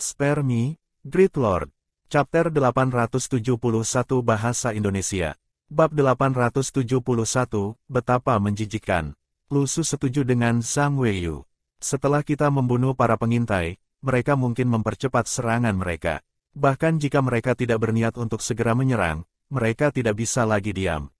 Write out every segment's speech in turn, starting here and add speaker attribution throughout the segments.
Speaker 1: Spare Me, Great Lord. Chapter 871 Bahasa Indonesia. Bab 871, Betapa Menjijikkan. Lu Su setuju dengan Zhang Weiyu. Setelah kita membunuh para pengintai, mereka mungkin mempercepat serangan mereka. Bahkan jika mereka tidak berniat untuk segera menyerang, mereka tidak bisa lagi diam.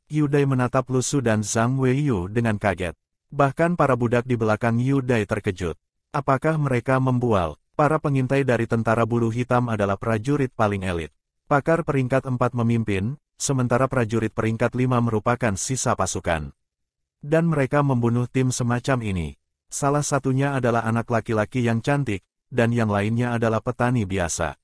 Speaker 1: Yu Dai menatap Lu Su dan Zhang Weiyu dengan kaget. Bahkan para budak di belakang Yu Dai terkejut. Apakah mereka membual? Para pengintai dari tentara bulu hitam adalah prajurit paling elit. Pakar peringkat 4 memimpin, sementara prajurit peringkat 5 merupakan sisa pasukan. Dan mereka membunuh tim semacam ini. Salah satunya adalah anak laki-laki yang cantik, dan yang lainnya adalah petani biasa.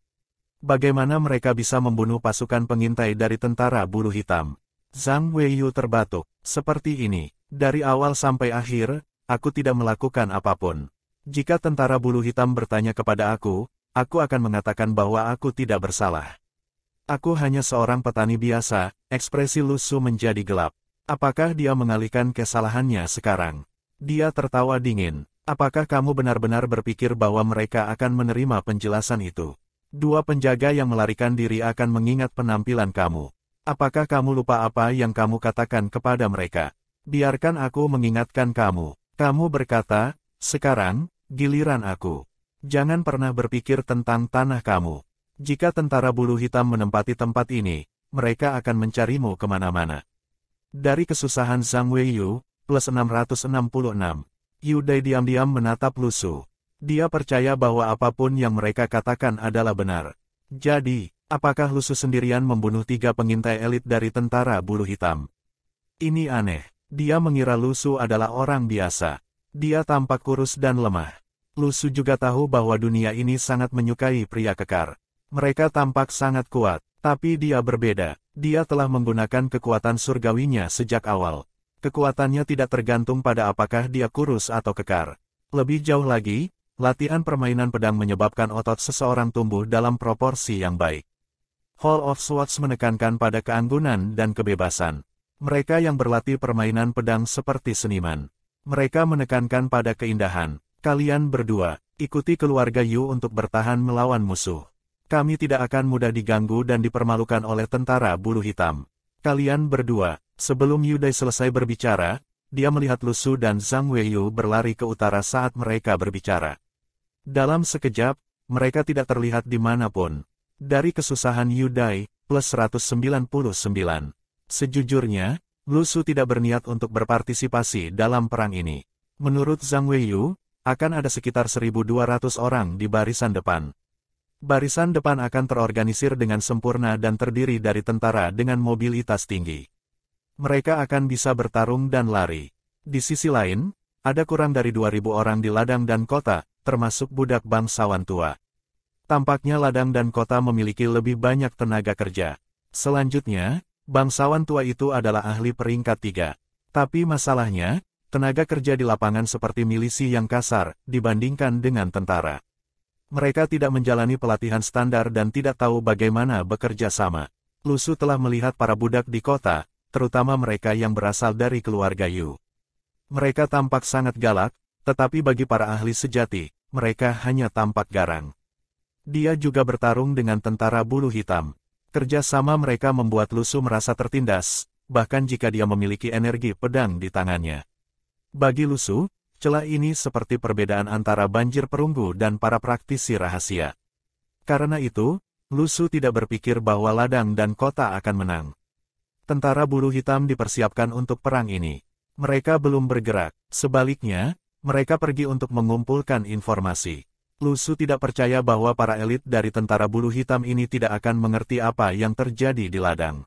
Speaker 1: Bagaimana mereka bisa membunuh pasukan pengintai dari tentara bulu hitam? Zhang Weiyu terbatuk. Seperti ini, dari awal sampai akhir, aku tidak melakukan apapun. Jika tentara bulu hitam bertanya kepada aku akan mengatakan bahwa aku tidak bersalah. Aku hanya seorang petani biasa. Ekspresi Lu Su menjadi gelap. Apakah dia mengalihkan kesalahannya sekarang? Dia tertawa dingin. Apakah kamu benar-benar berpikir bahwa mereka akan menerima penjelasan itu? Dua penjaga yang melarikan diri akan mengingat penampilan kamu. Apakah kamu lupa apa yang kamu katakan kepada mereka? Biarkan aku mengingatkan kamu. Kamu berkata, sekarang, giliran aku. Jangan pernah berpikir tentang tanah kamu. Jika tentara bulu hitam menempati tempat ini, mereka akan mencarimu kemana-mana. Dari kesusahan Zhang Weiyu, plus 666. Yu Dai diam-diam menatap Lu Su. Dia percaya bahwa apapun yang mereka katakan adalah benar. Jadi, apakah Lu Su sendirian membunuh 3 pengintai elit dari tentara bulu hitam? Ini aneh. Dia mengira Lu Su adalah orang biasa. Dia tampak kurus dan lemah. Lu Su juga tahu bahwa dunia ini sangat menyukai pria kekar. Mereka tampak sangat kuat, tapi dia berbeda. Dia telah menggunakan kekuatan surgawinya sejak awal. Kekuatannya tidak tergantung pada apakah dia kurus atau kekar. Lebih jauh lagi, latihan permainan pedang menyebabkan otot seseorang tumbuh dalam proporsi yang baik. Hall of Swords menekankan pada keanggunan dan kebebasan. Mereka yang berlatih permainan pedang seperti seniman. Mereka menekankan pada keindahan. Kalian berdua, ikuti keluarga Yu untuk bertahan melawan musuh. Kami tidak akan mudah diganggu dan dipermalukan oleh tentara bulu hitam. Kalian berdua, sebelum Yu Dai selesai berbicara, dia melihat Lu Su dan Zhang Weiyu berlari ke utara saat mereka berbicara. Dalam sekejap, mereka tidak terlihat dimanapun. Dari kesusahan Yu Dai, plus 199. Sejujurnya, Lu Su tidak berniat untuk berpartisipasi dalam perang ini. Menurut Zhang Weiyu, akan ada sekitar 1.200 orang di barisan depan. Barisan depan akan terorganisir dengan sempurna dan terdiri dari tentara dengan mobilitas tinggi. Mereka akan bisa bertarung dan lari. Di sisi lain, ada kurang dari 2.000 orang di ladang dan kota, termasuk budak bangsawan tua. Tampaknya ladang dan kota memiliki lebih banyak tenaga kerja. Selanjutnya, bangsawan tua itu adalah ahli peringkat 3. Tapi masalahnya, tenaga kerja di lapangan seperti milisi yang kasar, dibandingkan dengan tentara. Mereka tidak menjalani pelatihan standar dan tidak tahu bagaimana bekerja sama. Lu Su telah melihat para budak di kota, terutama mereka yang berasal dari keluarga Yu. Mereka tampak sangat galak, tetapi bagi para ahli sejati, mereka hanya tampak garang. Dia juga bertarung dengan tentara bulu hitam. Kerja sama mereka membuat Lu Su merasa tertindas, bahkan jika dia memiliki energi pedang di tangannya. Bagi Lu Su, celah ini seperti perbedaan antara banjir perunggu dan para praktisi rahasia. Karena itu, Lu Su tidak berpikir bahwa ladang dan kota akan menang. Tentara bulu hitam dipersiapkan untuk perang ini. Mereka belum bergerak, sebaliknya, mereka pergi untuk mengumpulkan informasi. Lu Su tidak percaya bahwa para elit dari tentara bulu hitam ini tidak akan mengerti apa yang terjadi di ladang.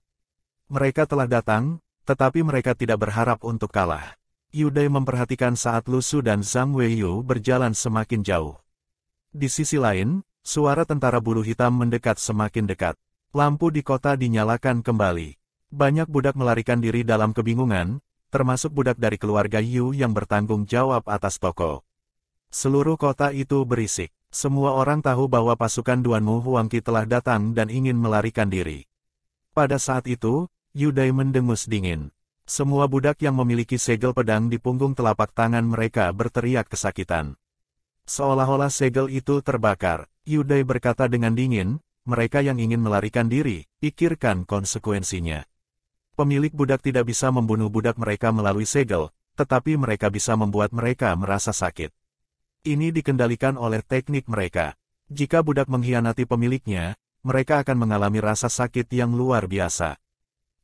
Speaker 1: Mereka telah datang, tetapi mereka tidak berharap untuk kalah. Yu Dai memperhatikan saat Lu Su dan Zhang Weiyu berjalan semakin jauh. Di sisi lain, suara tentara bulu hitam mendekat semakin dekat. Lampu di kota dinyalakan kembali. Banyak budak melarikan diri dalam kebingungan, termasuk budak dari keluarga Yu yang bertanggung jawab atas toko. Seluruh kota itu berisik. Semua orang tahu bahwa pasukan Duanmu Huangqi telah datang dan ingin melarikan diri. Pada saat itu, Yu Dai mendengus dingin. Semua budak yang memiliki segel pedang di punggung telapak tangan mereka berteriak kesakitan. Seolah-olah segel itu terbakar. Yu Dai berkata dengan dingin, mereka yang ingin melarikan diri, pikirkan konsekuensinya. Pemilik budak tidak bisa membunuh budak mereka melalui segel, tetapi mereka bisa membuat mereka merasa sakit. Ini dikendalikan oleh teknik mereka. Jika budak mengkhianati pemiliknya, mereka akan mengalami rasa sakit yang luar biasa.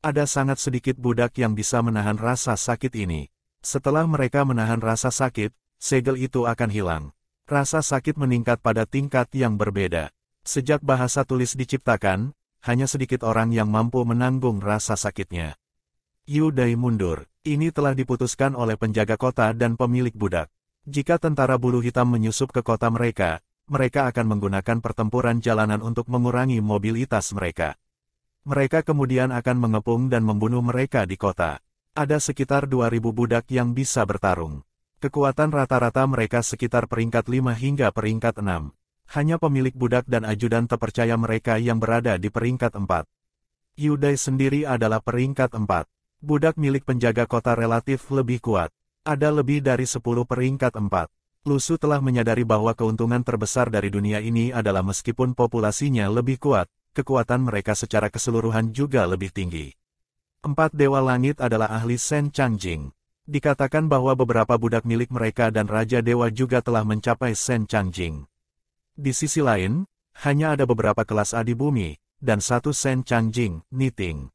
Speaker 1: Ada sangat sedikit budak yang bisa menahan rasa sakit ini. Setelah mereka menahan rasa sakit, segel itu akan hilang. Rasa sakit meningkat pada tingkat yang berbeda. Sejak bahasa tulis diciptakan, hanya sedikit orang yang mampu menanggung rasa sakitnya. Yu Dai mundur. Ini telah diputuskan oleh penjaga kota dan pemilik budak. Jika tentara bulu hitam menyusup ke kota mereka, mereka akan menggunakan pertempuran jalanan untuk mengurangi mobilitas mereka. Mereka kemudian akan mengepung dan membunuh mereka di kota. Ada sekitar 2.000 budak yang bisa bertarung. Kekuatan rata-rata mereka sekitar peringkat 5 hingga peringkat 6. Hanya pemilik budak dan ajudan terpercaya mereka yang berada di peringkat 4. Yu Dai sendiri adalah peringkat 4. Budak milik penjaga kota relatif lebih kuat. Ada lebih dari 10 peringkat 4. Lu Su telah menyadari bahwa keuntungan terbesar dari dunia ini adalah meskipun populasinya lebih kuat, kekuatan mereka secara keseluruhan juga lebih tinggi. 4 Dewa Langit adalah ahli Sen Changjing. Dikatakan bahwa beberapa budak milik mereka dan Raja Dewa juga telah mencapai Sen Changjing. Di sisi lain, hanya ada beberapa kelas A di bumi, dan satu Sen Changjing, Niting.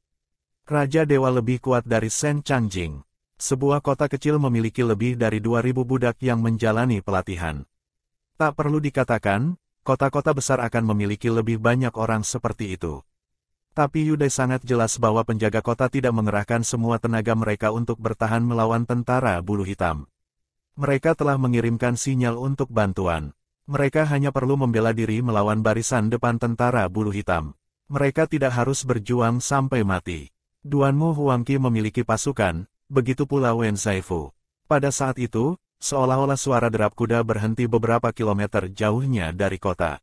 Speaker 1: Raja Dewa lebih kuat dari Sen Changjing. Sebuah kota kecil memiliki lebih dari 2.000 budak yang menjalani pelatihan. Tak perlu dikatakan, kota-kota besar akan memiliki lebih banyak orang seperti itu. Tapi Yu Dai sangat jelas bahwa penjaga kota tidak mengerahkan semua tenaga mereka untuk bertahan melawan tentara bulu hitam. Mereka telah mengirimkan sinyal untuk bantuan. Mereka hanya perlu membela diri melawan barisan depan tentara bulu hitam. Mereka tidak harus berjuang sampai mati. Duanmu Huangqi memiliki pasukan, begitu pula Wen Zaifu. Pada saat itu, seolah-olah suara derap kuda berhenti beberapa kilometer jauhnya dari kota.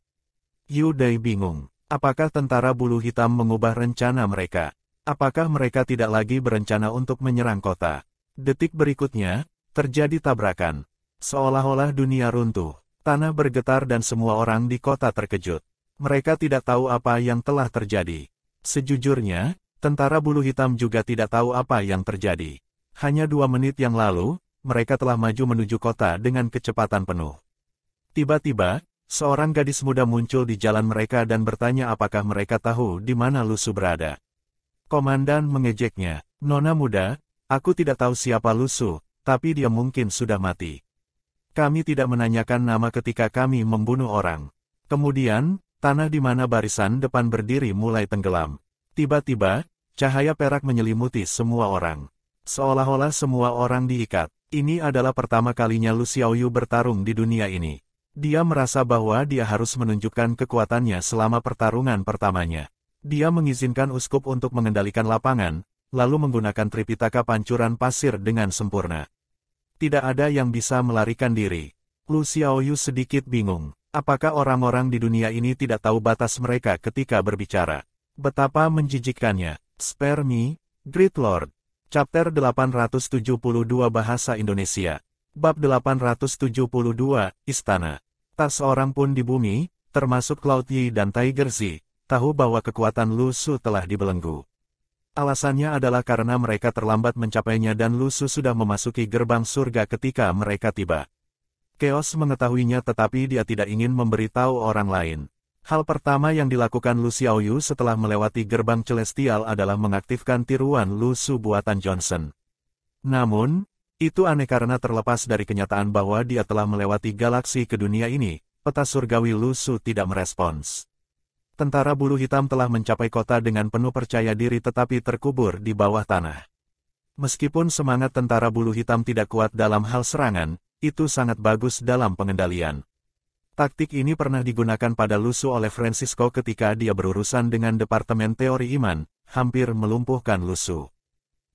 Speaker 1: Yu Dai bingung. Apakah tentara bulu hitam mengubah rencana mereka? Apakah mereka tidak lagi berencana untuk menyerang kota? Detik berikutnya, terjadi tabrakan. Seolah-olah dunia runtuh. Tanah bergetar dan semua orang di kota terkejut. Mereka tidak tahu apa yang telah terjadi. Sejujurnya, tentara bulu hitam juga tidak tahu apa yang terjadi. Hanya 2 menit yang lalu, mereka telah maju menuju kota dengan kecepatan penuh. Tiba-tiba, seorang gadis muda muncul di jalan mereka dan bertanya apakah mereka tahu di mana Lu Su berada. Komandan mengejeknya, "Nona muda, aku tidak tahu siapa Lu Su, tapi dia mungkin sudah mati. Kami tidak menanyakan nama ketika kami membunuh orang." Kemudian, tanah di mana barisan depan berdiri mulai tenggelam. Tiba-tiba, cahaya perak menyelimuti semua orang. Seolah-olah semua orang diikat. Ini adalah pertama kalinya Lu Xiaoyu bertarung di dunia ini. Dia merasa bahwa dia harus menunjukkan kekuatannya selama pertarungan pertamanya. Dia mengizinkan uskup untuk mengendalikan lapangan, lalu menggunakan Tripitaka pancuran pasir dengan sempurna. Tidak ada yang bisa melarikan diri. Lu Xiaoyu sedikit bingung. Apakah orang-orang di dunia ini tidak tahu batas mereka ketika berbicara? Betapa menjijikkannya. Spare me, Great Lord. Chapter 872 Bahasa Indonesia. Bab 872, Istana. Tak seorang pun di bumi, termasuk Cloud Yi dan Tiger Zi, tahu bahwa kekuatan Lu Su telah dibelenggu. Alasannya adalah karena mereka terlambat mencapainya dan Lu Su sudah memasuki gerbang surga ketika mereka tiba. Chaos mengetahuinya tetapi dia tidak ingin memberitahu orang lain. Hal pertama yang dilakukan Lu Xiaoyu setelah melewati gerbang celestial adalah mengaktifkan tiruan Lu Su buatan Johnson. Namun, itu aneh karena terlepas dari kenyataan bahwa dia telah melewati galaksi ke dunia ini, peta surgawi Lu Su tidak merespons. Tentara bulu hitam telah mencapai kota dengan penuh percaya diri tetapi terkubur di bawah tanah. Meskipun semangat tentara bulu hitam tidak kuat dalam hal serangan, itu sangat bagus dalam pengendalian. Taktik ini pernah digunakan pada Lu Su oleh Francisco ketika dia berurusan dengan Departemen Teori Iman, hampir melumpuhkan Lu Su.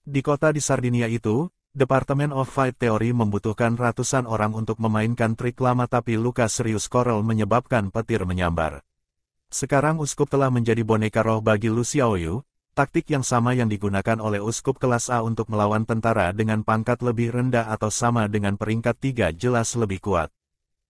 Speaker 1: Di kota di Sardinia itu, Departemen of Fight Theory membutuhkan ratusan orang untuk memainkan trik lama tapi luka serius Coral menyebabkan petir menyambar. Sekarang uskup telah menjadi boneka roh bagi Lu Xiaoyu, taktik yang sama yang digunakan oleh uskup kelas A untuk melawan tentara dengan pangkat lebih rendah atau sama dengan peringkat 3 jelas lebih kuat.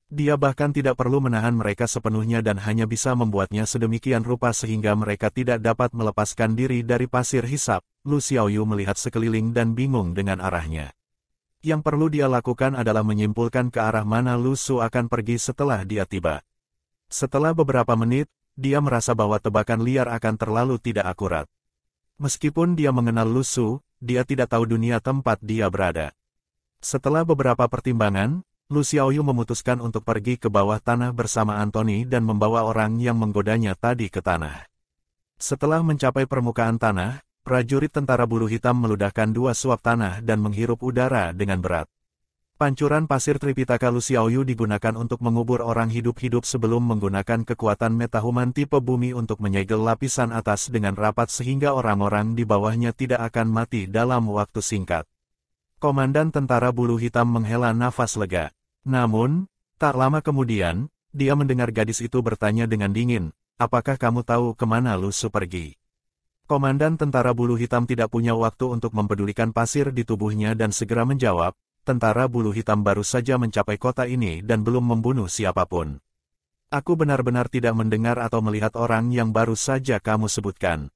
Speaker 1: Dia bahkan tidak perlu menahan mereka sepenuhnya dan hanya bisa membuatnya sedemikian rupa sehingga mereka tidak dapat melepaskan diri dari pasir hisap. Lu Xiaoyu melihat sekeliling dan bingung dengan arahnya. Yang perlu dia lakukan adalah menyimpulkan ke arah mana Lu Su akan pergi setelah dia tiba. Setelah beberapa menit, dia merasa bahwa tebakan liar akan terlalu tidak akurat. Meskipun dia mengenal Lu Su, dia tidak tahu dunia tempat dia berada. Setelah beberapa pertimbangan, Lu Xiaoyu memutuskan untuk pergi ke bawah tanah bersama Anthony dan membawa orang yang menggodanya tadi ke tanah. Setelah mencapai permukaan tanah, prajurit tentara bulu hitam meludahkan 2 suap tanah dan menghirup udara dengan berat. Pancuran pasir Tripitaka Lu Xiaoyu digunakan untuk mengubur orang hidup-hidup sebelum menggunakan kekuatan metahuman tipe bumi untuk menyegel lapisan atas dengan rapat sehingga orang-orang di bawahnya tidak akan mati dalam waktu singkat. Komandan tentara bulu hitam menghela nafas lega. Namun, tak lama kemudian, dia mendengar gadis itu bertanya dengan dingin, "Apakah kamu tahu kemana Lu Su pergi?" Komandan tentara bulu hitam tidak punya waktu untuk mempedulikan pasir di tubuhnya dan segera menjawab, "Tentara bulu hitam baru saja mencapai kota ini dan belum membunuh siapapun. Aku benar-benar tidak mendengar atau melihat orang yang baru saja kamu sebutkan."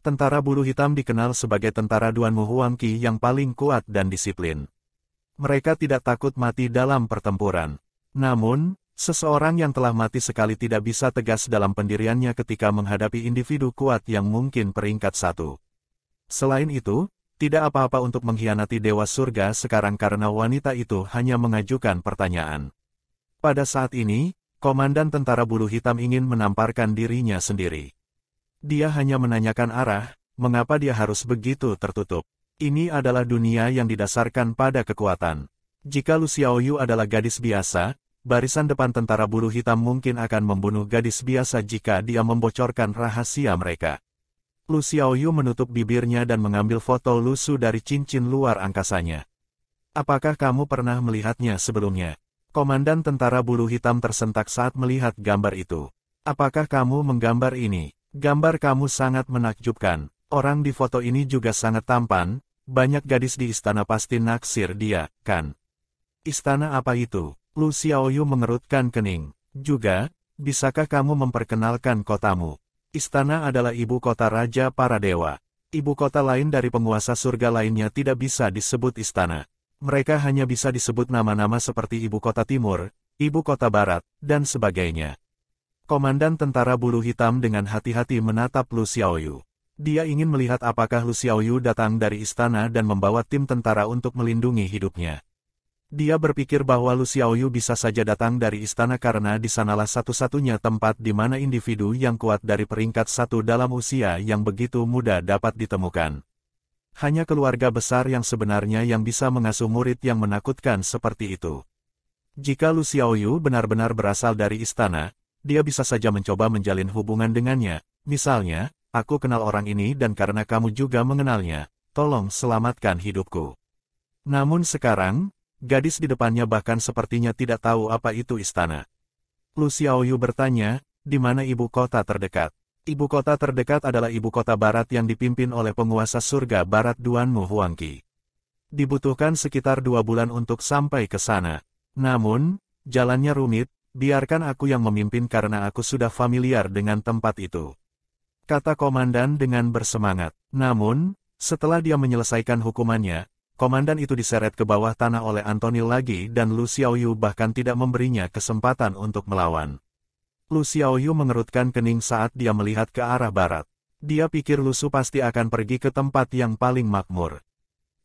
Speaker 1: Tentara bulu hitam dikenal sebagai tentara Duanmu Huangqi yang paling kuat dan disiplin. Mereka tidak takut mati dalam pertempuran. Namun, seseorang yang telah mati sekali tidak bisa tegas dalam pendiriannya ketika menghadapi individu kuat yang mungkin peringkat 1. Selain itu, tidak apa-apa untuk mengkhianati Dewa Surga sekarang karena wanita itu hanya mengajukan pertanyaan. Pada saat ini, Komandan Tentara Bulu Hitam ingin menamparkan dirinya sendiri. Dia hanya menanyakan arah, mengapa dia harus begitu tertutup. Ini adalah dunia yang didasarkan pada kekuatan. Jika Lu Xiaoyu adalah gadis biasa, barisan depan tentara bulu hitam mungkin akan membunuh gadis biasa jika dia membocorkan rahasia mereka. Lu Xiaoyu menutup bibirnya dan mengambil foto Lu Su dari cincin luar angkasanya. "Apakah kamu pernah melihatnya sebelumnya?" Komandan tentara bulu hitam tersentak saat melihat gambar itu. "Apakah kamu menggambar ini? Gambar kamu sangat menakjubkan. Orang di foto ini juga sangat tampan, banyak gadis di istana pasti naksir dia, kan?" "Istana apa itu?" Lu Xiaoyu mengerutkan kening. "Juga, bisakah kamu memperkenalkan kotamu?" Istana adalah ibu kota Raja para Dewa. Ibu kota lain dari penguasa surga lainnya tidak bisa disebut istana. Mereka hanya bisa disebut nama-nama seperti ibu kota timur, ibu kota barat, dan sebagainya. Komandan tentara bulu hitam dengan hati-hati menatap Lu Xiaoyu. Dia ingin melihat apakah Lu Xiaoyu datang dari istana dan membawa tim tentara untuk melindungi hidupnya. Dia berpikir bahwa Lu Xiaoyu bisa saja datang dari istana karena di sanalah satu-satunya tempat di mana individu yang kuat dari peringkat 1 dalam usia yang begitu muda dapat ditemukan. Hanya keluarga besar yang sebenarnya yang bisa mengasuh murid yang menakutkan seperti itu. Jika Lu Xiaoyu benar-benar berasal dari istana, dia bisa saja mencoba menjalin hubungan dengannya. Misalnya, "Aku kenal orang ini dan karena kamu juga mengenalnya, tolong selamatkan hidupku." Namun sekarang, gadis di depannya bahkan sepertinya tidak tahu apa itu istana. Lu Xiaoyu bertanya, "Di mana ibu kota terdekat?" Ibu kota terdekat adalah ibu kota barat yang dipimpin oleh penguasa surga barat Duanmu Huangqi. Dibutuhkan sekitar 2 bulan untuk sampai ke sana. Namun, jalannya rumit, biarkan aku yang memimpin karena aku sudah familiar dengan tempat itu, kata komandan dengan bersemangat. Namun, setelah dia menyelesaikan hukumannya, komandan itu diseret ke bawah tanah oleh Anthony lagi dan Lu Xiaoyu bahkan tidak memberinya kesempatan untuk melawan. Lu Xiaoyu mengerutkan kening saat dia melihat ke arah barat. Dia pikir Lu Su pasti akan pergi ke tempat yang paling makmur.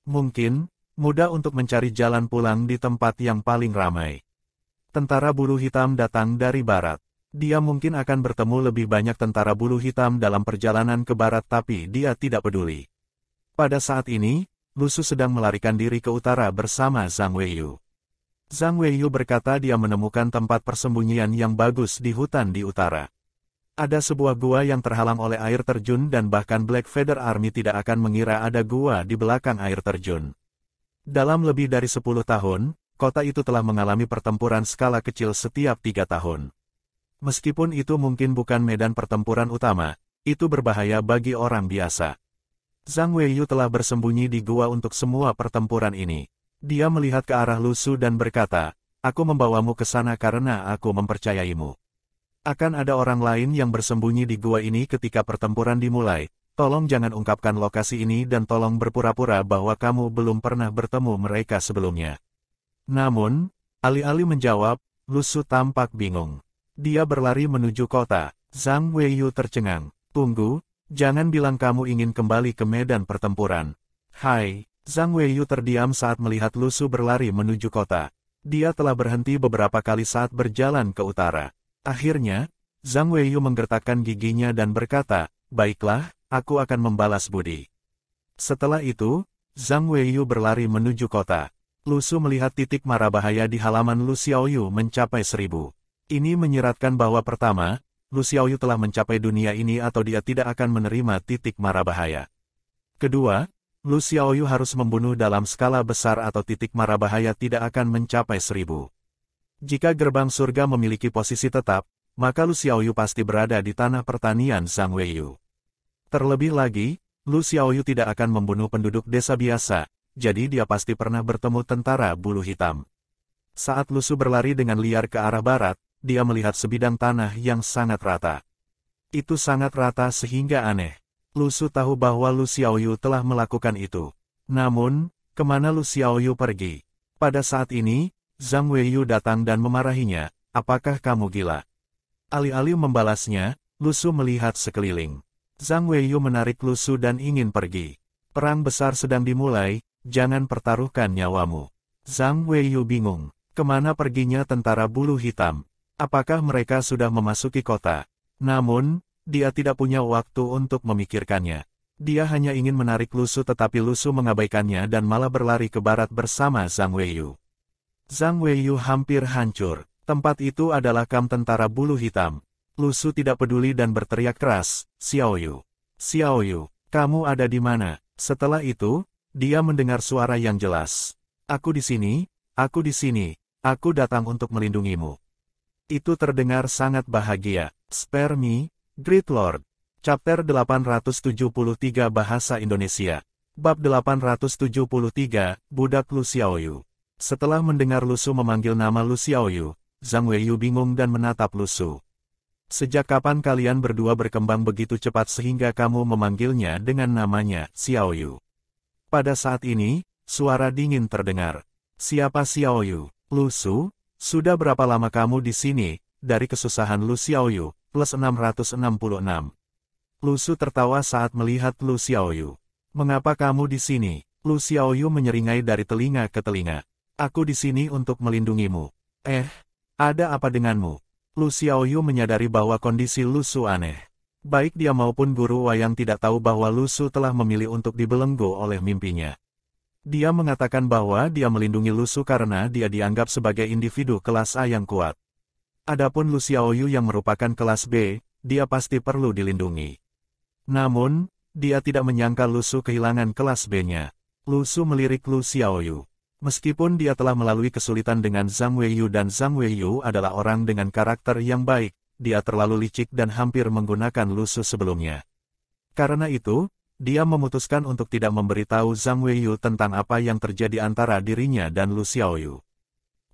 Speaker 1: Mungkin, mudah untuk mencari jalan pulang di tempat yang paling ramai. Tentara bulu hitam datang dari barat. Dia mungkin akan bertemu lebih banyak tentara bulu hitam dalam perjalanan ke barat tapi dia tidak peduli. Pada saat ini, Lu Su sedang melarikan diri ke utara bersama Zhang Weiyu. Zhang Weiyu berkata dia menemukan tempat persembunyian yang bagus di hutan di utara. Ada sebuah gua yang terhalang oleh air terjun dan bahkan Black Feather Army tidak akan mengira ada gua di belakang air terjun. Dalam lebih dari 10 tahun, kota itu telah mengalami pertempuran skala kecil setiap 3 tahun. Meskipun itu mungkin bukan medan pertempuran utama, itu berbahaya bagi orang biasa. Zhang Weiyu telah bersembunyi di gua untuk semua pertempuran ini. Dia melihat ke arah Lu Su dan berkata, aku membawamu ke sana karena aku mempercayaimu. Akan ada orang lain yang bersembunyi di gua ini ketika pertempuran dimulai. Tolong jangan ungkapkan lokasi ini dan tolong berpura-pura bahwa kamu belum pernah bertemu mereka sebelumnya. Namun, alih-alih menjawab, Lu Su tampak bingung. Dia berlari menuju kota. Zhang Weiyu tercengang. Tunggu, jangan bilang kamu ingin kembali ke medan pertempuran. Hai, Zhang Weiyu terdiam saat melihat Lu Su berlari menuju kota. Dia telah berhenti beberapa kali saat berjalan ke utara. Akhirnya, Zhang Weiyu menggertakkan giginya dan berkata, baiklah, aku akan membalas budi. Setelah itu, Zhang Weiyu berlari menuju kota. Lu Su melihat titik mara bahaya di halaman Lu Xiaoyu mencapai 1000. Ini menyiratkan bahwa pertama, Lu Xiaoyu telah mencapai dunia ini atau dia tidak akan menerima titik mara bahaya. Kedua, Lu Xiaoyu harus membunuh dalam skala besar atau titik mara bahaya tidak akan mencapai 1000. Jika gerbang surga memiliki posisi tetap, maka Lu Xiaoyu pasti berada di tanah pertanian Zhang Weiyu. Terlebih lagi, Lu Xiaoyu tidak akan membunuh penduduk desa biasa, jadi dia pasti pernah bertemu tentara bulu hitam. Saat Lu Su berlari dengan liar ke arah barat, dia melihat sebidang tanah yang sangat rata. Itu sangat rata sehingga aneh. Lu Su tahu bahwa Lu Xiaoyu telah melakukan itu. Namun, kemana Lu Xiaoyu pergi? Pada saat ini, Zhang Weiyu datang dan memarahinya, apakah kamu gila? Alih-alih membalasnya, Lu Su melihat sekeliling. Zhang Weiyu menarik Lu Su dan ingin pergi. Perang besar sedang dimulai, jangan pertaruhkan nyawamu. Zhang Weiyu bingung, kemana perginya tentara bulu hitam? Apakah mereka sudah memasuki kota? Namun, dia tidak punya waktu untuk memikirkannya. Dia hanya ingin menarik Lu Su tetapi Lu Su mengabaikannya dan malah berlari ke barat bersama Zhang Weiyu. Zhang Weiyu hampir hancur. Tempat itu adalah kamp tentara bulu hitam. Lu Su tidak peduli dan berteriak keras, Xiaoyu. Xiaoyu, kamu ada di mana? Setelah itu, dia mendengar suara yang jelas. Aku di sini, aku di sini, aku datang untuk melindungimu. Itu terdengar sangat bahagia. Spare me, Great Lord. Chapter 873 Bahasa Indonesia. Bab 873, Budak Lu Xiaoyu. Setelah mendengar Lu Su memanggil nama Lu Xiaoyu, Zhang Weiyu bingung dan menatap Lu Su. Sejak kapan kalian berdua berkembang begitu cepat sehingga kamu memanggilnya dengan namanya, Xiaoyu? Pada saat ini, suara dingin terdengar. Siapa Xiaoyu? Lu Su? Sudah berapa lama kamu di sini? Dari kesusahan Lu Xiaoyu, plus 666. Lu Su tertawa saat melihat Lu Xiaoyu. Mengapa kamu di sini? Lu Xiaoyu menyeringai dari telinga ke telinga. Aku di sini untuk melindungimu. Ada apa denganmu? Lu Xiaoyu menyadari bahwa kondisi Lu Su aneh. Baik dia maupun guru Wayang tidak tahu bahwa Lu Su telah memilih untuk dibelenggu oleh mimpinya. Dia mengatakan bahwa dia melindungi Lu Su karena dia dianggap sebagai individu kelas A yang kuat. Adapun Lu Xiaoyu yang merupakan kelas B, dia pasti perlu dilindungi. Namun, dia tidak menyangka Lu Su kehilangan kelas B-nya. Lu Su melirik Lu Xiaoyu. Meskipun dia telah melalui kesulitan dengan Zhang Weiyu dan Zhang Weiyu adalah orang dengan karakter yang baik, dia terlalu licik dan hampir menggunakan Lu Su sebelumnya. Karena itu, dia memutuskan untuk tidak memberitahu Zhang Weiyu tentang apa yang terjadi antara dirinya dan Lu Xiaoyu.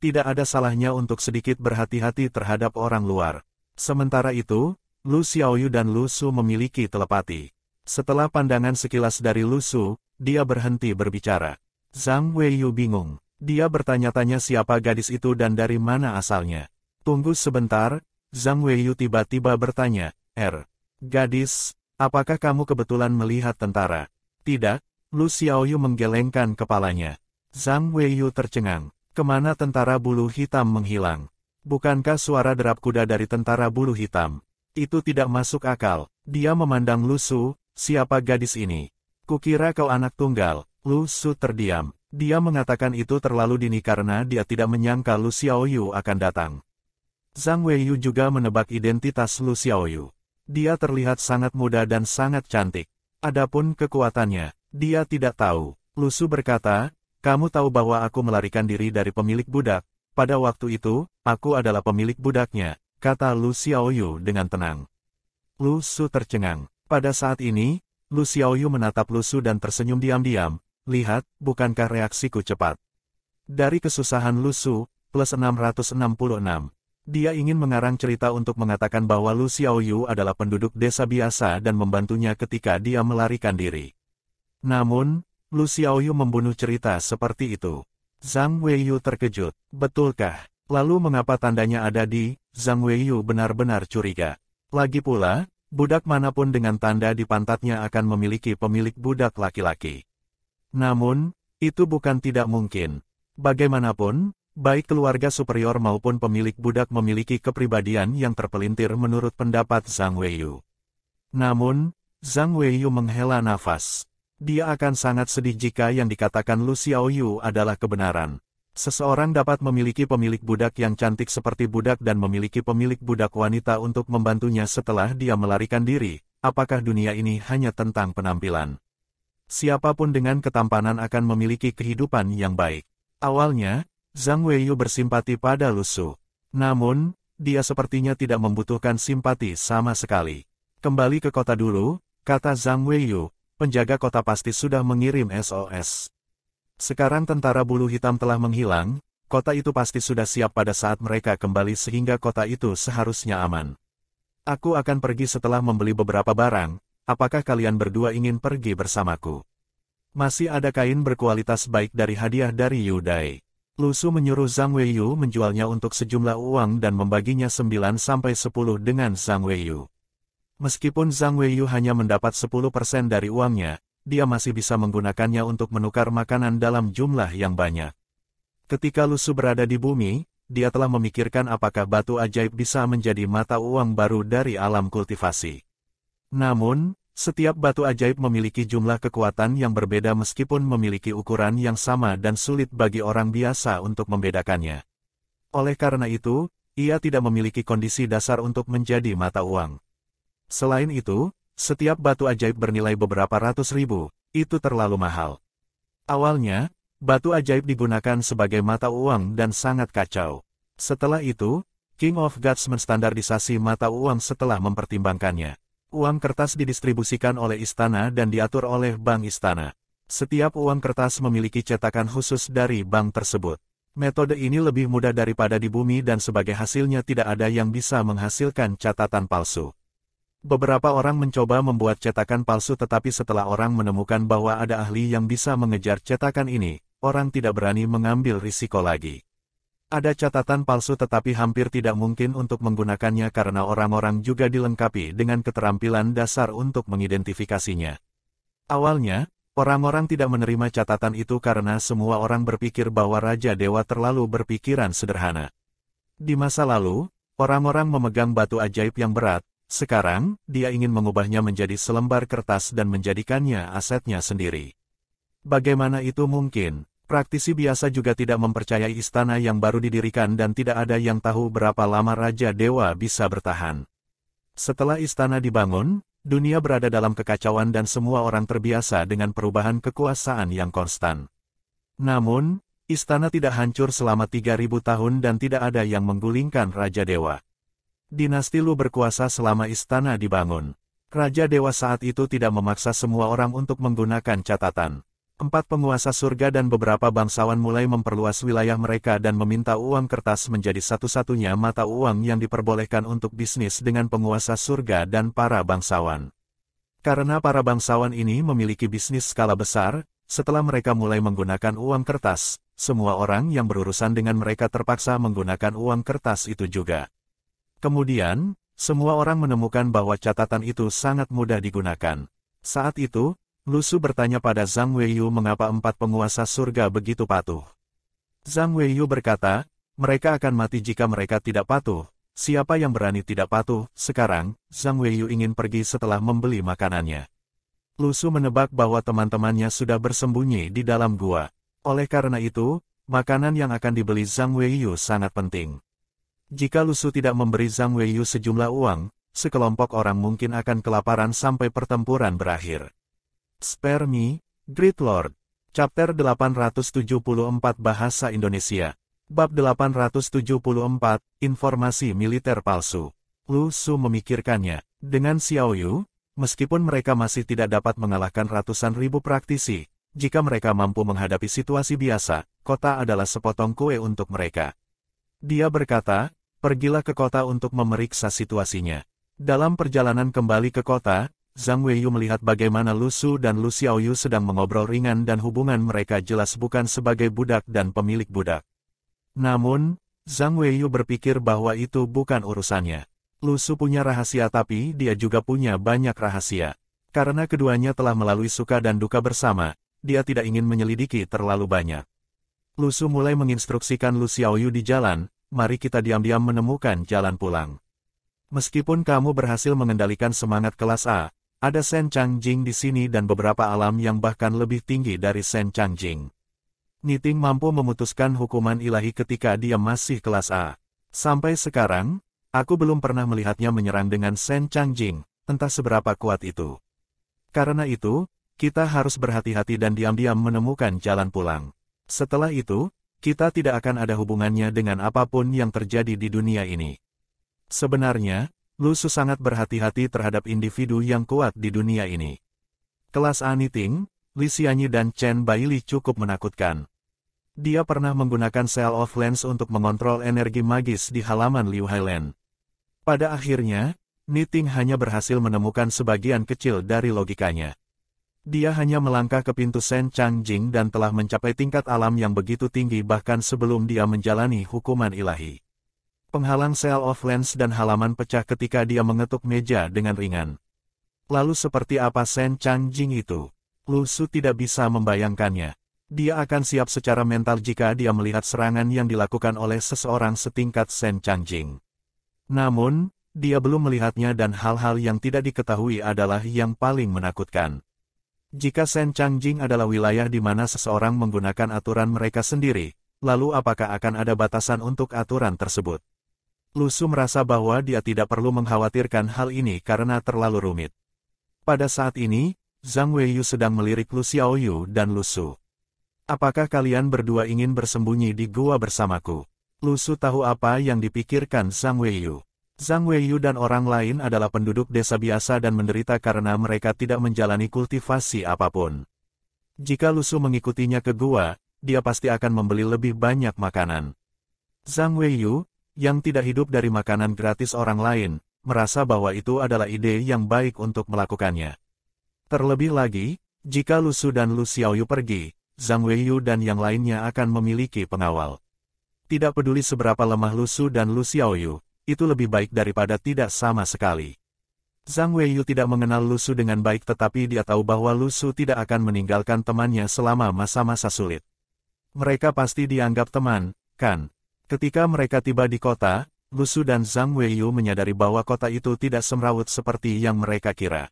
Speaker 1: Tidak ada salahnya untuk sedikit berhati-hati terhadap orang luar. Sementara itu, Lu Xiaoyu dan Lu Su memiliki telepati. Setelah pandangan sekilas dari Lu Su, dia berhenti berbicara. Zhang Weiyu bingung. Dia bertanya-tanya siapa gadis itu dan dari mana asalnya. Tunggu sebentar, Zhang Weiyu tiba-tiba bertanya, Gadis, apakah kamu kebetulan melihat tentara? Tidak, Lu Xiaoyu menggelengkan kepalanya. Zhang Weiyu tercengang. Kemana tentara bulu hitam menghilang? Bukankah suara derap kuda dari tentara bulu hitam? Itu tidak masuk akal. Dia memandang Lu Su, siapa gadis ini? Kukira kau anak tunggal. Lu Su terdiam. Dia mengatakan itu terlalu dini karena dia tidak menyangka Lu Xiaoyu akan datang. Zhang Weiyu juga menebak identitas Lu Xiaoyu. Dia terlihat sangat muda dan sangat cantik. Adapun kekuatannya, dia tidak tahu. Lu Su berkata, kamu tahu bahwa aku melarikan diri dari pemilik budak. Pada waktu itu, aku adalah pemilik budaknya, kata Lu Xiaoyu dengan tenang. Lu Su tercengang. Pada saat ini, Lu Xiaoyu menatap Lu Su dan tersenyum diam-diam. Lihat, bukankah reaksiku cepat? Dari kesusahan Lu Su, plus 666. Dia ingin mengarang cerita untuk mengatakan bahwa Lu Xiaoyu adalah penduduk desa biasa dan membantunya ketika dia melarikan diri. Namun, Lu Xiaoyu membunuh cerita seperti itu. Zhang Weiyu terkejut. Betulkah? Lalu mengapa tandanya ada di? Zhang Weiyu benar-benar curiga. Lagi pula, budak manapun dengan tanda di pantatnya akan memiliki pemilik budak laki-laki. Namun, itu bukan tidak mungkin. Bagaimanapun, baik keluarga superior maupun pemilik budak memiliki kepribadian yang terpelintir menurut pendapat Zhang Weiyu. Namun, Zhang Weiyu menghela nafas. Dia akan sangat sedih jika yang dikatakan Lu Xiaoyu adalah kebenaran. Seseorang dapat memiliki pemilik budak yang cantik seperti budak dan memiliki pemilik budak wanita untuk membantunya setelah dia melarikan diri. Apakah dunia ini hanya tentang penampilan? Siapapun dengan ketampanan akan memiliki kehidupan yang baik. Awalnya, Zhang Weiyu bersimpati pada Lu Su. Namun, dia sepertinya tidak membutuhkan simpati sama sekali. Kembali ke kota dulu, kata Zhang Weiyu, penjaga kota pasti sudah mengirim SOS. Sekarang tentara bulu hitam telah menghilang, kota itu pasti sudah siap pada saat mereka kembali sehingga kota itu seharusnya aman. Aku akan pergi setelah membeli beberapa barang, apakah kalian berdua ingin pergi bersamaku? Masih ada kain berkualitas baik dari hadiah dari Yudai. Lu Su menyuruh Zhang Weiyu menjualnya untuk sejumlah uang dan membaginya 9-10 dengan Zhang Weiyu. Meskipun Zhang Weiyu hanya mendapat 10% dari uangnya, dia masih bisa menggunakannya untuk menukar makanan dalam jumlah yang banyak. Ketika Lu Su berada di bumi, dia telah memikirkan apakah batu ajaib bisa menjadi mata uang baru dari alam kultivasi. Namun, setiap batu ajaib memiliki jumlah kekuatan yang berbeda meskipun memiliki ukuran yang sama dan sulit bagi orang biasa untuk membedakannya. Oleh karena itu, ia tidak memiliki kondisi dasar untuk menjadi mata uang. Selain itu, setiap batu ajaib bernilai beberapa ratus ribu, itu terlalu mahal. Awalnya, batu ajaib digunakan sebagai mata uang dan sangat kacau. Setelah itu, King of Gods menstandardisasi mata uang setelah mempertimbangkannya. Uang kertas didistribusikan oleh istana dan diatur oleh bank istana. Setiap uang kertas memiliki cetakan khusus dari bank tersebut. Metode ini lebih mudah daripada di bumi dan sebagai hasilnya tidak ada yang bisa menghasilkan catatan palsu. Beberapa orang mencoba membuat cetakan palsu tetapi setelah orang menemukan bahwa ada ahli yang bisa mengejar cetakan ini, orang tidak berani mengambil risiko lagi. Ada catatan palsu tetapi hampir tidak mungkin untuk menggunakannya karena orang-orang juga dilengkapi dengan keterampilan dasar untuk mengidentifikasinya. Awalnya, orang-orang tidak menerima catatan itu karena semua orang berpikir bahwa Raja Dewa terlalu berpikiran sederhana. Di masa lalu, orang-orang memegang batu ajaib yang berat. Sekarang, dia ingin mengubahnya menjadi selembar kertas dan menjadikannya asetnya sendiri. Bagaimana itu mungkin? Praktisi biasa juga tidak mempercayai istana yang baru didirikan dan tidak ada yang tahu berapa lama Raja Dewa bisa bertahan. Setelah istana dibangun, dunia berada dalam kekacauan dan semua orang terbiasa dengan perubahan kekuasaan yang konstan. Namun, istana tidak hancur selama 3000 tahun dan tidak ada yang menggulingkan Raja Dewa. Dinasti Lu berkuasa selama istana dibangun. Raja Dewa saat itu tidak memaksa semua orang untuk menggunakan catatan. 4 penguasa surga dan beberapa bangsawan mulai memperluas wilayah mereka dan meminta uang kertas menjadi satu-satunya mata uang yang diperbolehkan untuk bisnis dengan penguasa surga dan para bangsawan. Karena para bangsawan ini memiliki bisnis skala besar, setelah mereka mulai menggunakan uang kertas, semua orang yang berurusan dengan mereka terpaksa menggunakan uang kertas itu juga. Kemudian, semua orang menemukan bahwa catatan itu sangat mudah digunakan. Saat itu, Lu Su bertanya pada Zhang Weiyu mengapa 4 penguasa surga begitu patuh. Zhang Weiyu berkata, mereka akan mati jika mereka tidak patuh. Siapa yang berani tidak patuh? Sekarang, Zhang Weiyu ingin pergi setelah membeli makanannya. Lu Su menebak bahwa teman-temannya sudah bersembunyi di dalam gua. Oleh karena itu, makanan yang akan dibeli Zhang Weiyu sangat penting. Jika Lu Su tidak memberi Zhang Weiyu sejumlah uang, sekelompok orang mungkin akan kelaparan sampai pertempuran berakhir. Spare me, Great Lord. Chapter 874 Bahasa Indonesia. Bab 874, Informasi Militer Palsu. Lu Su memikirkannya. Dengan Xiaoyu, meskipun mereka masih tidak dapat mengalahkan ratusan ribu praktisi, jika mereka mampu menghadapi situasi biasa, kota adalah sepotong kue untuk mereka. Dia berkata, pergilah ke kota untuk memeriksa situasinya. Dalam perjalanan kembali ke kota, Zhang Weiyu melihat bagaimana Lu Su dan Lu Xiaoyu sedang mengobrol ringan dan hubungan mereka jelas bukan sebagai budak dan pemilik budak. Namun, Zhang Weiyu berpikir bahwa itu bukan urusannya. Lu Su punya rahasia tapi dia juga punya banyak rahasia. Karena keduanya telah melalui suka dan duka bersama, dia tidak ingin menyelidiki terlalu banyak. Lu Su mulai menginstruksikan Lu Xiaoyu di jalan, mari kita diam-diam menemukan jalan pulang. Meskipun kamu berhasil mengendalikan semangat kelas A, ada Shen Changjing di sini dan beberapa alam yang bahkan lebih tinggi dari Shen Changjing. Niting mampu memutuskan hukuman ilahi ketika dia masih kelas A. Sampai sekarang, aku belum pernah melihatnya menyerang dengan Shen Changjing, entah seberapa kuat itu. Karena itu, kita harus berhati-hati dan diam-diam menemukan jalan pulang. Setelah itu, kita tidak akan ada hubungannya dengan apapun yang terjadi di dunia ini. Sebenarnya, Lu Su sangat berhati-hati terhadap individu yang kuat di dunia ini. Kelas A Niting, Li Xianyi dan Chen Baili cukup menakutkan. Dia pernah menggunakan Cell of Lens untuk mengontrol energi magis di halaman Liu Hailan. Pada akhirnya, Niting hanya berhasil menemukan sebagian kecil dari logikanya. Dia hanya melangkah ke pintu Shen Changjing dan telah mencapai tingkat alam yang begitu tinggi bahkan sebelum dia menjalani hukuman ilahi. Penghalang Cell of Lens dan halaman pecah ketika dia mengetuk meja dengan ringan. Lalu seperti apa Shen Changjing itu? Lu Su tidak bisa membayangkannya. Dia akan siap secara mental jika dia melihat serangan yang dilakukan oleh seseorang setingkat Shen Changjing. Namun, dia belum melihatnya dan hal-hal yang tidak diketahui adalah yang paling menakutkan. Jika Shen Changjing adalah wilayah di mana seseorang menggunakan aturan mereka sendiri, lalu apakah akan ada batasan untuk aturan tersebut? Lu Su merasa bahwa dia tidak perlu mengkhawatirkan hal ini karena terlalu rumit. Pada saat ini, Zhang Weiyu sedang melirik Lu Xiaoyu dan Lu Su. Apakah kalian berdua ingin bersembunyi di gua bersamaku? Lu Su tahu apa yang dipikirkan Zhang Weiyu. Zhang Weiyu dan orang lain adalah penduduk desa biasa dan menderita karena mereka tidak menjalani kultivasi apapun. Jika Lu Su mengikutinya ke gua, dia pasti akan membeli lebih banyak makanan. Zhang Weiyu, yang tidak hidup dari makanan gratis orang lain, merasa bahwa itu adalah ide yang baik untuk melakukannya. Terlebih lagi, jika Lu Su dan Lu Xiaoyu pergi, Zhang Weiyu dan yang lainnya akan memiliki pengawal. Tidak peduli seberapa lemah Lu Su dan Lu Xiaoyu, itu lebih baik daripada tidak sama sekali. Zhang Weiyu tidak mengenal Lu Su dengan baik tetapi dia tahu bahwa Lu Su tidak akan meninggalkan temannya selama masa-masa sulit. Mereka pasti dianggap teman, kan? Ketika mereka tiba di kota, Lu Su dan Zhang Weiyu menyadari bahwa kota itu tidak semrawut seperti yang mereka kira.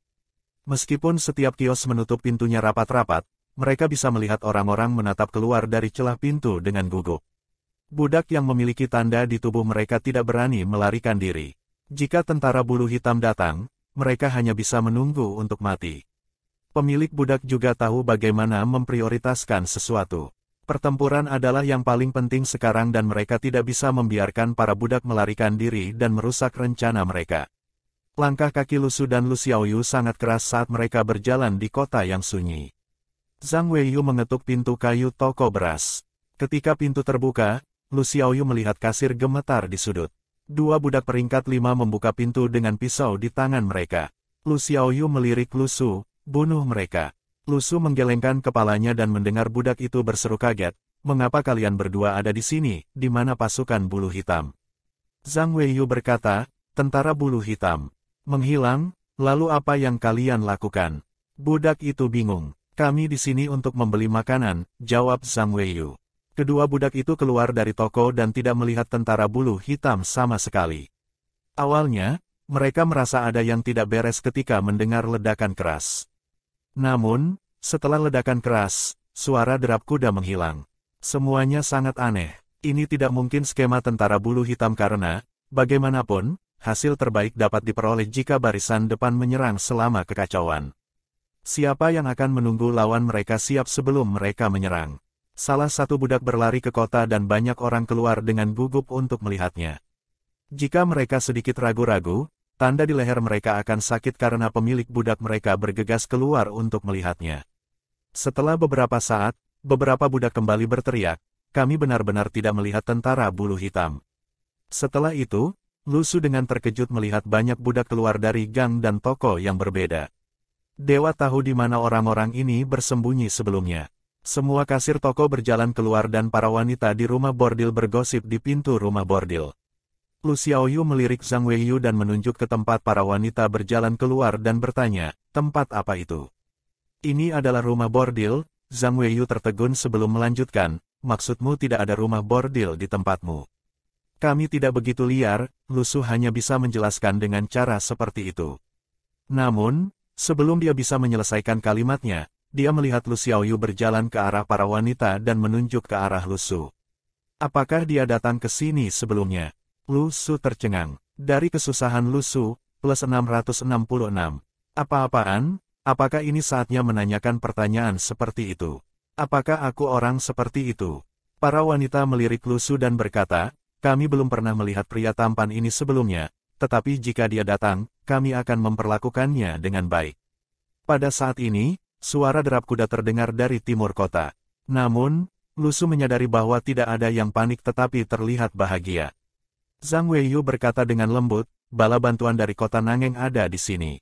Speaker 1: Meskipun setiap kios menutup pintunya rapat-rapat, mereka bisa melihat orang-orang menatap keluar dari celah pintu dengan gugup. Budak yang memiliki tanda di tubuh mereka tidak berani melarikan diri. Jika tentara bulu hitam datang, mereka hanya bisa menunggu untuk mati. Pemilik budak juga tahu bagaimana memprioritaskan sesuatu. Pertempuran adalah yang paling penting sekarang dan mereka tidak bisa membiarkan para budak melarikan diri dan merusak rencana mereka. Langkah kaki Lu Su dan Lu Xiaoyu sangat keras saat mereka berjalan di kota yang sunyi. Zhang Weiyu mengetuk pintu kayu toko beras. Ketika pintu terbuka, Lu Xiaoyu melihat kasir gemetar di sudut. Dua budak peringkat 5 membuka pintu dengan pisau di tangan mereka. Lu Xiaoyu melirik Lu Su, bunuh mereka. Lu Su menggelengkan kepalanya dan mendengar budak itu berseru kaget, mengapa kalian berdua ada di sini, di mana pasukan bulu hitam? Zhang Weiyu berkata, tentara bulu hitam. Menghilang, lalu apa yang kalian lakukan? Budak itu bingung. Kami di sini untuk membeli makanan, jawab Zhang Weiyu. Kedua budak itu keluar dari toko dan tidak melihat tentara bulu hitam sama sekali. Awalnya, mereka merasa ada yang tidak beres ketika mendengar ledakan keras. Namun, setelah ledakan keras, suara derap kuda menghilang. Semuanya sangat aneh. Ini tidak mungkin skema tentara bulu hitam karena, bagaimanapun, hasil terbaik dapat diperoleh jika barisan depan menyerang selama kekacauan. Siapa yang akan menunggu lawan mereka siap sebelum mereka menyerang? Salah satu budak berlari ke kota dan banyak orang keluar dengan gugup untuk melihatnya. Jika mereka sedikit ragu-ragu, tanda di leher mereka akan sakit karena pemilik budak mereka bergegas keluar untuk melihatnya. Setelah beberapa saat, beberapa budak kembali berteriak, kami benar-benar tidak melihat tentara bulu hitam. Setelah itu, Lu Su dengan terkejut melihat banyak budak keluar dari gang dan toko yang berbeda. Dewa tahu di mana orang-orang ini bersembunyi sebelumnya. Semua kasir toko berjalan keluar dan para wanita di rumah bordil bergosip di pintu rumah bordil. Lu Xiaoyu melirik Zhang Weiyu dan menunjuk ke tempat para wanita berjalan keluar dan bertanya, tempat apa itu? Ini adalah rumah bordil. Zhang Weiyu tertegun sebelum melanjutkan, maksudmu tidak ada rumah bordil di tempatmu? Kami tidak begitu liar, Lu Su hanya bisa menjelaskan dengan cara seperti itu. Namun, sebelum dia bisa menyelesaikan kalimatnya, dia melihat Lu Xiaoyu berjalan ke arah para wanita dan menunjuk ke arah Lu Su. Apakah dia datang ke sini sebelumnya? Lu Su tercengang. Dari kesusahan Lu Su, plus 666. Apa-apaan? Apakah ini saatnya menanyakan pertanyaan seperti itu? Apakah aku orang seperti itu? Para wanita melirik Lu Su dan berkata, kami belum pernah melihat pria tampan ini sebelumnya, tetapi jika dia datang, kami akan memperlakukannya dengan baik. Pada saat ini, suara derap kuda terdengar dari timur kota. Namun, Lu Su menyadari bahwa tidak ada yang panik tetapi terlihat bahagia. Zhang Weiyu berkata dengan lembut, bala bantuan dari kota Nangeng ada di sini.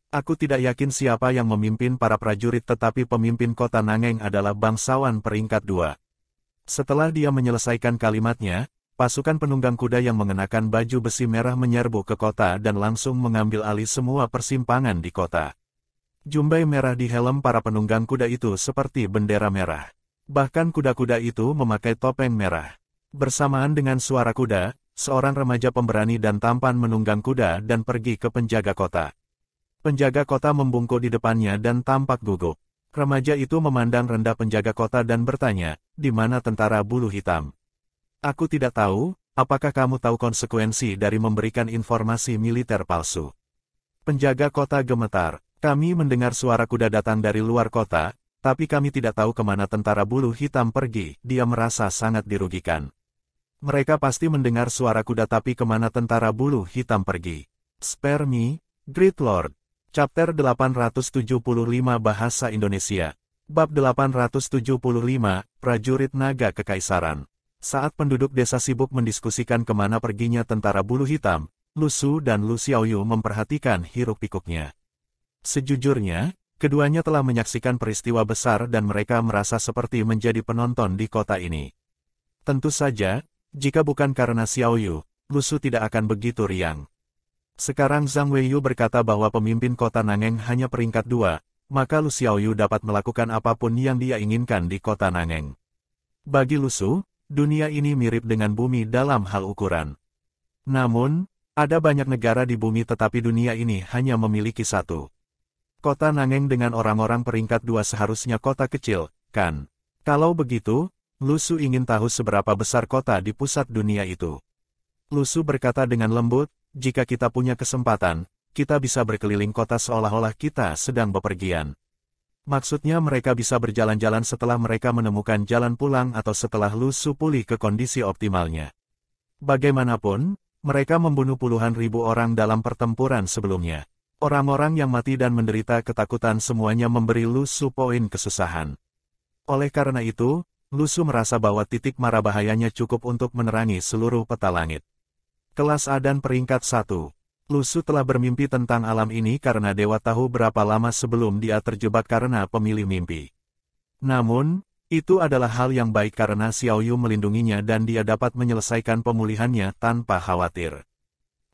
Speaker 1: Aku tidak yakin siapa yang memimpin para prajurit tetapi pemimpin kota Nangeng adalah bangsawan peringkat 2. Setelah dia menyelesaikan kalimatnya, pasukan penunggang kuda yang mengenakan baju besi merah menyerbu ke kota dan langsung mengambil alih semua persimpangan di kota. Jumbai merah di helm para penunggang kuda itu seperti bendera merah. Bahkan kuda-kuda itu memakai topeng merah. Bersamaan dengan suara kuda, seorang remaja pemberani dan tampan menunggang kuda dan pergi ke penjaga kota. Penjaga kota membungkuk di depannya dan tampak gugup. Remaja itu memandang rendah penjaga kota dan bertanya, di mana tentara bulu hitam? Aku tidak tahu, apakah kamu tahu konsekuensi dari memberikan informasi militer palsu? Penjaga kota gemetar. Kami mendengar suara kuda datang dari luar kota, tapi kami tidak tahu kemana tentara bulu hitam pergi. Dia merasa sangat dirugikan. Mereka pasti mendengar suara kuda tapi kemana tentara bulu hitam pergi? Spare me, Great Lord. Chapter 875 Bahasa Indonesia. Bab 875, Prajurit Naga Kekaisaran. Saat penduduk desa sibuk mendiskusikan kemana perginya tentara bulu hitam, Lu Su dan Lu Xiaoyu memperhatikan hiruk-pikuknya. Sejujurnya, keduanya telah menyaksikan peristiwa besar dan mereka merasa seperti menjadi penonton di kota ini. Tentu saja, jika bukan karena Xiaoyu, Lu Su tidak akan begitu riang. Sekarang Zhang Weiyu berkata bahwa pemimpin kota Nangeng hanya peringkat 2, maka Lu Xiaoyu dapat melakukan apapun yang dia inginkan di kota Nangeng. Bagi Lu Su, dunia ini mirip dengan bumi dalam hal ukuran. Namun, ada banyak negara di bumi tetapi dunia ini hanya memiliki satu. Kota Nangeng dengan orang-orang peringkat 2 seharusnya kota kecil, kan? Kalau begitu, Lu Su ingin tahu seberapa besar kota di pusat dunia itu. Lu Su berkata dengan lembut, jika kita punya kesempatan, kita bisa berkeliling kota seolah-olah kita sedang bepergian. Maksudnya mereka bisa berjalan-jalan setelah mereka menemukan jalan pulang atau setelah Lu Su pulih ke kondisi optimalnya. Bagaimanapun, mereka membunuh puluhan ribu orang dalam pertempuran sebelumnya. Orang-orang yang mati dan menderita ketakutan semuanya memberi Lu Su poin kesusahan. Oleh karena itu, Lu Su merasa bahwa titik mara bahayanya cukup untuk menerangi seluruh peta langit. Kelas A dan peringkat 1. Lu Su telah bermimpi tentang alam ini karena dewa tahu berapa lama sebelum dia terjebak karena pemilih mimpi. Namun, itu adalah hal yang baik karena Xiaoyu melindunginya dan dia dapat menyelesaikan pemulihannya tanpa khawatir.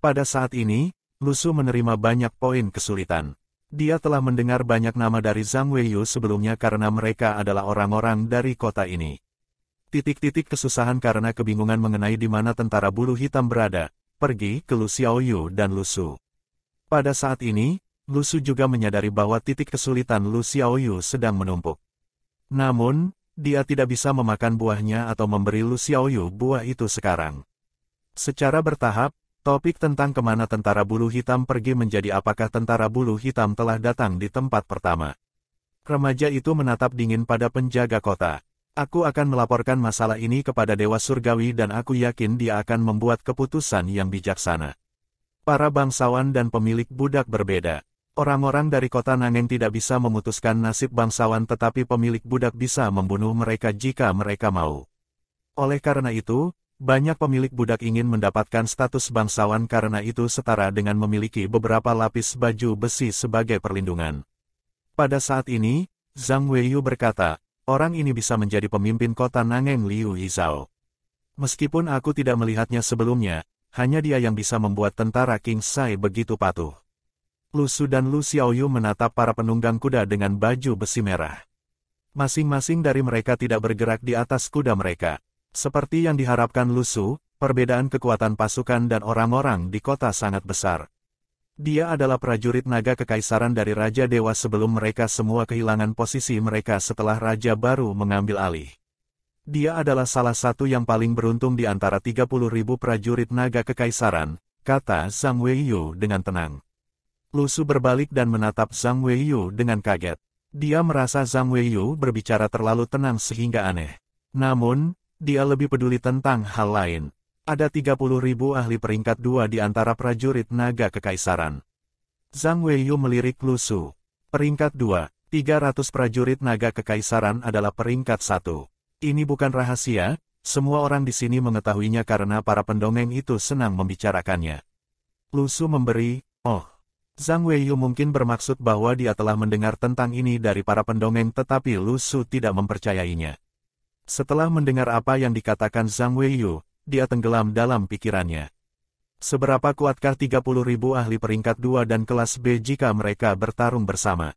Speaker 1: Pada saat ini, Lu Su menerima banyak poin kesulitan. Dia telah mendengar banyak nama dari Zhang Weiyu sebelumnya karena mereka adalah orang-orang dari kota ini. Titik-titik kesusahan karena kebingungan mengenai di mana tentara bulu hitam berada, pergi ke Lu Xiaoyu dan Lu Su. Pada saat ini, Lu Su juga menyadari bahwa titik kesulitan Lu Xiaoyu sedang menumpuk. Namun, dia tidak bisa memakan buahnya atau memberi Lu Xiaoyu buah itu sekarang. Secara bertahap, topik tentang kemana tentara bulu hitam pergi menjadi apakah tentara bulu hitam telah datang di tempat pertama. Remaja itu menatap dingin pada penjaga kota. Aku akan melaporkan masalah ini kepada Dewa Surgawi dan aku yakin dia akan membuat keputusan yang bijaksana. Para bangsawan dan pemilik budak berbeda. Orang-orang dari kota Nangeng tidak bisa memutuskan nasib bangsawan tetapi pemilik budak bisa membunuh mereka jika mereka mau. Oleh karena itu, Banyak pemilik budak ingin mendapatkan status bangsawan karena itu setara dengan memiliki beberapa lapis baju besi sebagai perlindungan. Pada saat ini, Zhang Weiyu berkata, orang ini bisa menjadi pemimpin kota Nangeng Liu Yizhao. Meskipun aku tidak melihatnya sebelumnya, hanya dia yang bisa membuat tentara King Sai begitu patuh. Lu Su dan Lu Xiaoyu menatap para penunggang kuda dengan baju besi merah. Masing-masing dari mereka tidak bergerak di atas kuda mereka. Seperti yang diharapkan Lu Su, perbedaan kekuatan pasukan dan orang-orang di kota sangat besar. Dia adalah prajurit naga kekaisaran dari Raja Dewa sebelum mereka semua kehilangan posisi mereka setelah Raja baru mengambil alih. Dia adalah salah satu yang paling beruntung di antara 30.000 prajurit naga kekaisaran, kata Zhang Weiyu dengan tenang. Lu Su berbalik dan menatap Zhang Weiyu dengan kaget. Dia merasa Zhang Weiyu berbicara terlalu tenang sehingga aneh. Namun, dia lebih peduli tentang hal lain. Ada 30.000 ahli peringkat 2 di antara prajurit naga kekaisaran. Zhang Weiyu melirik Lu Su. Peringkat 2, 300 prajurit naga kekaisaran adalah peringkat 1. Ini bukan rahasia, semua orang di sini mengetahuinya karena para pendongeng itu senang membicarakannya. Lu Su memberi, oh. Zhang Weiyu mungkin bermaksud bahwa dia telah mendengar tentang ini dari para pendongeng tetapi Lu Su tidak mempercayainya. Setelah mendengar apa yang dikatakan Zhang Weiyu, dia tenggelam dalam pikirannya. Seberapa kuatkah 30.000 ahli peringkat 2 dan kelas B jika mereka bertarung bersama?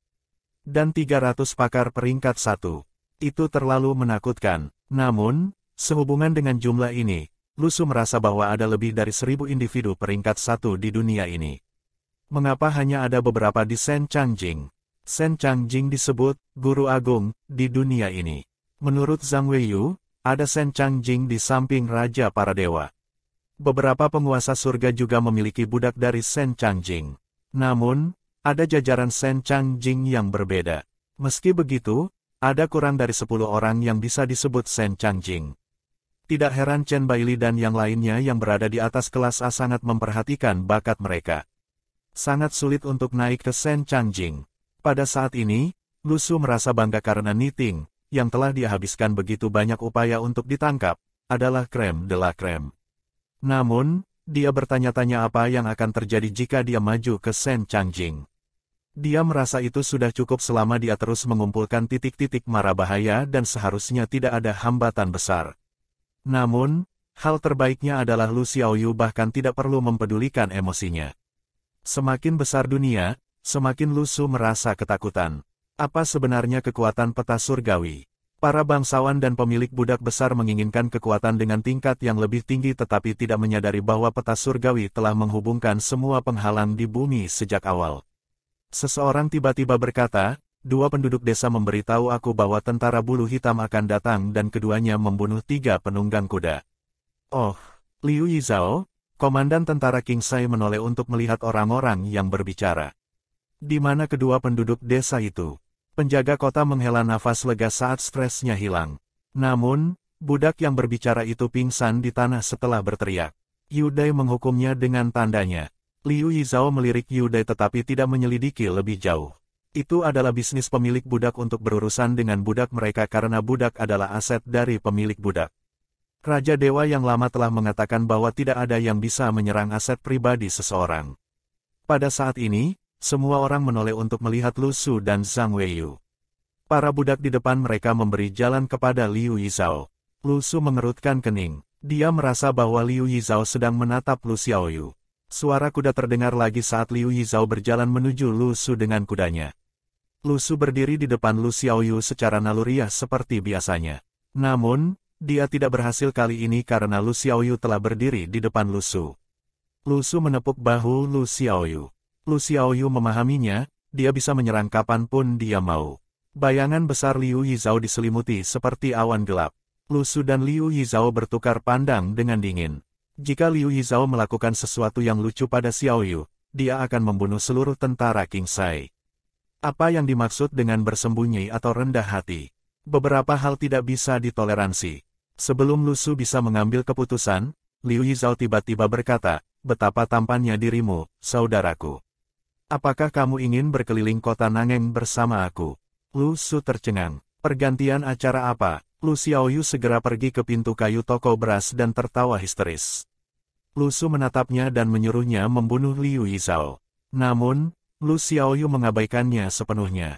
Speaker 1: Dan 300 pakar peringkat 1. Itu terlalu menakutkan. Namun, sehubungan dengan jumlah ini, Lu Su merasa bahwa ada lebih dari 1.000 individu peringkat 1 di dunia ini. Mengapa hanya ada beberapa di Sen Changjing? Sen Changjing disebut Guru Agung di dunia ini. Menurut Zhang Weiyu, ada Sen Changjing di samping Raja para Dewa. Beberapa penguasa surga juga memiliki budak dari Sen Changjing. Namun, ada jajaran Sen Changjing yang berbeda. Meski begitu, ada kurang dari 10 orang yang bisa disebut Sen Changjing. Tidak heran Chen Baili dan yang lainnya yang berada di atas kelas A sangat memperhatikan bakat mereka. Sangat sulit untuk naik ke Sen Changjing. Pada saat ini, Lu Su merasa bangga karena Niting, yang telah dia habiskan begitu banyak upaya untuk ditangkap, adalah krem de la krem. Namun, dia bertanya-tanya apa yang akan terjadi jika dia maju ke Sen Changjing. Dia merasa itu sudah cukup selama dia terus mengumpulkan titik-titik mara bahaya dan seharusnya tidak ada hambatan besar. Namun, hal terbaiknya adalah Lu Xiaoyu bahkan tidak perlu mempedulikan emosinya. Semakin besar dunia, semakin Lu Su merasa ketakutan. Apa sebenarnya kekuatan peta surgawi? Para bangsawan dan pemilik budak besar menginginkan kekuatan dengan tingkat yang lebih tinggi tetapi tidak menyadari bahwa peta surgawi telah menghubungkan semua penghalang di bumi sejak awal. Seseorang tiba-tiba berkata, 2 penduduk desa memberitahu aku bahwa tentara bulu hitam akan datang dan keduanya membunuh 3 penunggang kuda. Oh, Liu Yizhao, komandan tentara King Sai menoleh untuk melihat orang-orang yang berbicara. Di mana kedua penduduk desa itu? Penjaga kota menghela nafas lega saat stresnya hilang. Namun, budak yang berbicara itu pingsan di tanah setelah berteriak. Yu Dai menghukumnya dengan tandanya. Liu Yizhao melirik Yu Dai tetapi tidak menyelidiki lebih jauh. Itu adalah bisnis pemilik budak untuk berurusan dengan budak mereka karena budak adalah aset dari pemilik budak. Raja Dewa yang lama telah mengatakan bahwa tidak ada yang bisa menyerang aset pribadi seseorang. Pada saat ini, semua orang menoleh untuk melihat Lu Su dan Zhang Weiyu. Para budak di depan mereka memberi jalan kepada Liu Yizhao. Lu Su mengerutkan kening. Dia merasa bahwa Liu Yizhao sedang menatap Lu Xiaoyu. Suara kuda terdengar lagi saat Liu Yizhao berjalan menuju Lu Su dengan kudanya. Lu Su berdiri di depan Lu Xiaoyu secara naluriah seperti biasanya. Namun, dia tidak berhasil kali ini karena Lu Xiaoyu telah berdiri di depan Lu Su. Lu Su menepuk bahu Lu Xiaoyu. Lu Xiaoyu memahaminya, dia bisa menyerang kapanpun dia mau. Bayangan besar Liu Yizhao diselimuti seperti awan gelap. Lu Su dan Liu Yizhao bertukar pandang dengan dingin. Jika Liu Yizhao melakukan sesuatu yang lucu pada Xiaoyu, dia akan membunuh seluruh tentara King Sai. Apa yang dimaksud dengan bersembunyi atau rendah hati? Beberapa hal tidak bisa ditoleransi. Sebelum Lu Su bisa mengambil keputusan, Liu Yizhao tiba-tiba berkata, betapa tampannya dirimu, saudaraku. Apakah kamu ingin berkeliling kota Nangeng bersama aku? Lu Su tercengang. Pergantian acara apa? Lu Xiaoyu segera pergi ke pintu kayu toko beras dan tertawa histeris. Lu Su menatapnya dan menyuruhnya membunuh Liu Yizhao. Namun, Lu Xiaoyu mengabaikannya sepenuhnya.